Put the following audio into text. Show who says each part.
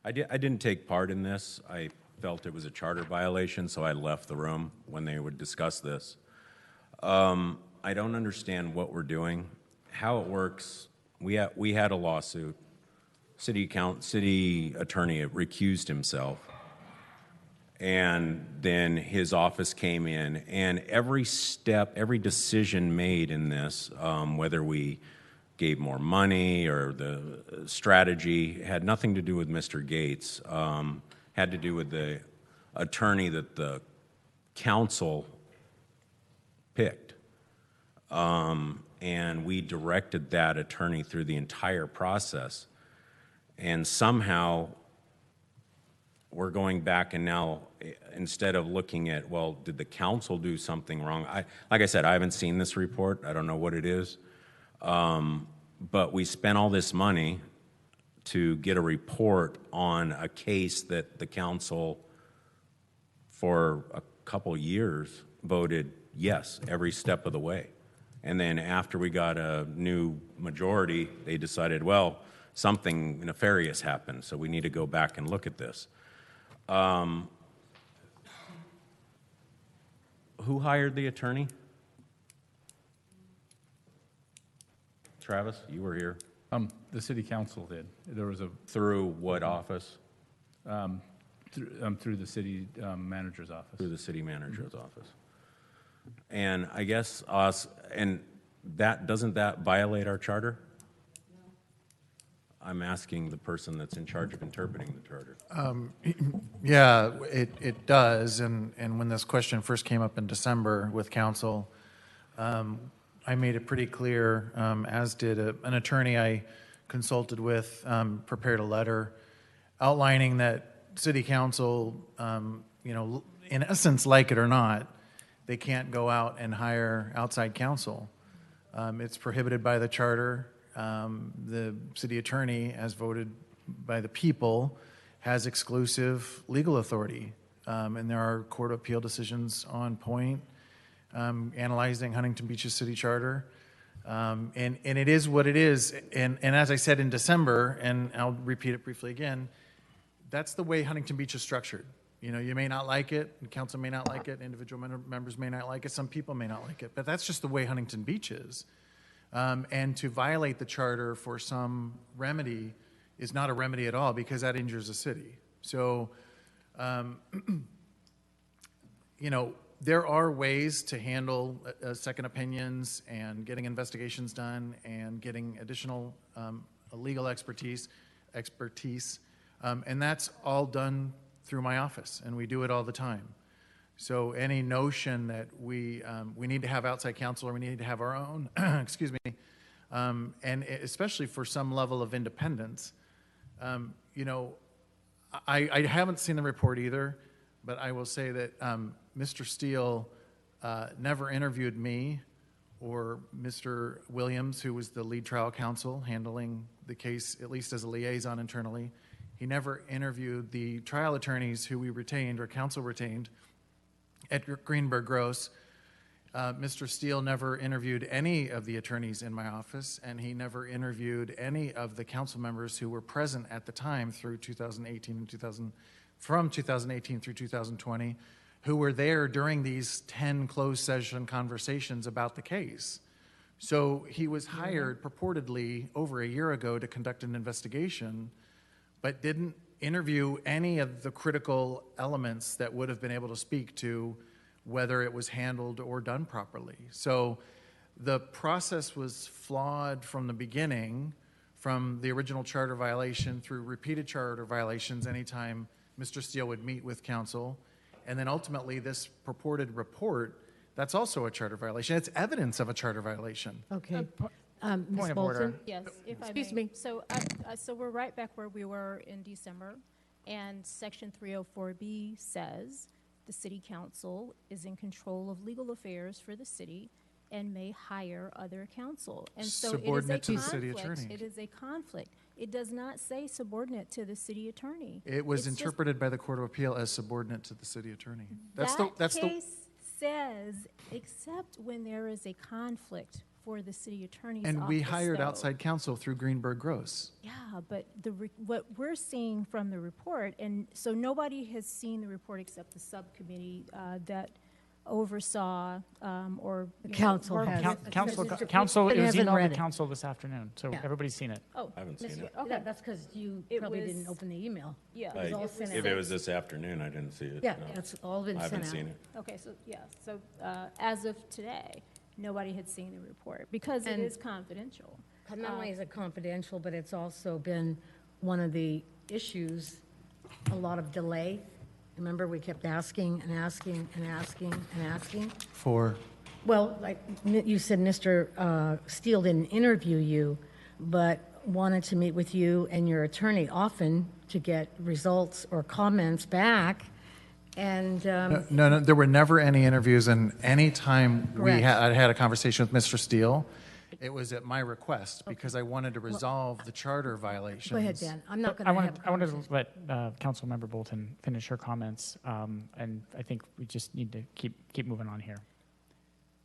Speaker 1: I didn't take part in this. I felt it was a charter violation, so I left the room when they would discuss this. I don't understand what we're doing, how it works. We had a lawsuit. City attorney recused himself, and then his office came in, and every step, every decision made in this, whether we gave more money or the strategy, had nothing to do with Mr. Gates, had to do with the attorney that the council picked. And we directed that attorney through the entire process. And somehow we're going back and now, instead of looking at, well, did the council do something wrong? Like I said, I haven't seen this report. I don't know what it is. But we spent all this money to get a report on a case that the council for a couple years voted yes every step of the way. And then after we got a new majority, they decided, well, something nefarious happened, so we need to go back and look at this. Who hired the attorney? Travis, you were here.
Speaker 2: The city council did. There was a
Speaker 1: Through what office?
Speaker 2: through the city manager's office.
Speaker 1: Through the city manager's office. And I guess doesn't that violate our charter? No. I'm asking the person that's in charge of interpreting the charter.
Speaker 3: Yeah, it does. And when this question first came up in December with council, I made it pretty clear, as did an attorney I consulted with, prepared a letter outlining that city council, in essence, like it or not, they can't go out and hire outside counsel. It's prohibited by the charter. The city attorney, as voted by the people, has exclusive legal authority. And there are court of appeal decisions on point analyzing Huntington Beach's city charter. And it is what it is. And as I said in December, and I'll repeat it briefly again, that's the way Huntington Beach is structured. You may not like it, the council may not like it, individual members may not like it, some people may not like it, but that's just the way Huntington Beach is. And to violate the charter for some remedy is not a remedy at all, because that injures the city. So, there are ways to handle second opinions and getting investigations done and getting additional legal expertise, and that's all done through my office, and we do it all the time. So any notion that we need to have outside counsel or we need to have our own, excuse me, and especially for some level of independence, I haven't seen the report either, but I will say that Mr. Steele never interviewed me or Mr. Williams, who was the lead trial counsel handling the case, at least as a liaison internally. He never interviewed the trial attorneys who we retained or counsel retained, Edgar Greenberg Gross. Mr. Steele never interviewed any of the attorneys in my office, and he never interviewed any of the council members who were present at the time through 2018 and from 2018 through 2020, who were there during these 10 closed session conversations about the case. So he was hired purportedly over a year ago to conduct an investigation, but didn't interview any of the critical elements that would have been able to speak to whether it was handled or done properly. So the process was flawed from the beginning, from the original charter violation through repeated charter violations anytime Mr. Steele would meet with council, and then ultimately this purported report, that's also a charter violation. It's evidence of a charter violation.
Speaker 4: Okay.
Speaker 5: Point
Speaker 4: Ms.
Speaker 5: of
Speaker 4: Bolton?
Speaker 5: order.
Speaker 6: Yes, if I may.
Speaker 4: Excuse me.
Speaker 6: So we're right back where we were in December, and Section 304B says the city council is in control of legal affairs for the city and may hire other counsel. And so
Speaker 3: Subordinate
Speaker 6: it is a
Speaker 3: to the city
Speaker 6: conflict.
Speaker 3: attorney.
Speaker 6: It is a conflict. It does not say subordinate to the city attorney.
Speaker 3: It was
Speaker 6: It's just-
Speaker 3: interpreted by the Court of Appeal as subordinate to the city attorney.
Speaker 6: That case says, except when there is a conflict for the city attorney's office.
Speaker 3: And we hired
Speaker 6: though.
Speaker 3: outside counsel through Greenberg Gross.
Speaker 6: Yeah, but what we're seeing from the report, and so nobody has seen the report except the subcommittee that oversaw or you know,
Speaker 4: Council
Speaker 6: worked
Speaker 4: has.
Speaker 6: with-
Speaker 2: Council, it was
Speaker 4: haven't
Speaker 2: emailed
Speaker 4: read
Speaker 2: to
Speaker 4: it.
Speaker 2: council this afternoon, so
Speaker 4: Yeah.
Speaker 2: everybody's seen it.
Speaker 6: Oh,
Speaker 1: I haven't seen it.
Speaker 6: okay,
Speaker 4: That's because you
Speaker 6: It
Speaker 4: probably
Speaker 6: was-
Speaker 4: didn't open the email.
Speaker 6: yeah.
Speaker 4: was all
Speaker 1: Like,
Speaker 4: sent
Speaker 1: if
Speaker 4: out.
Speaker 1: it was this afternoon, I didn't see it.
Speaker 4: Yeah,
Speaker 1: no.
Speaker 4: it's all been
Speaker 1: I
Speaker 4: sent out.
Speaker 1: haven't seen it.
Speaker 6: Okay, so, yeah, so as of today, nobody had seen the report because it
Speaker 4: And-
Speaker 6: is confidential.
Speaker 4: Not only is it confidential, but it's also been one of the issues, a lot of delay. Remember, we kept asking and asking and asking and asking.
Speaker 3: For,
Speaker 4: Well, like you said, Mr. Steele didn't interview you, but wanted to meet with you and your attorney often to get results or comments back. And
Speaker 3: no, there were never any interviews, and any time
Speaker 4: Correct.
Speaker 3: I had a conversation with Mr. Steele, it was at my request, because I wanted to resolve the charter violations.
Speaker 4: go ahead, Dan. I'm not going
Speaker 2: I
Speaker 4: to
Speaker 2: wanted,
Speaker 4: have.
Speaker 2: I wanted to let Councilmember Bolton finish her comments, and I think we just need to keep moving on here.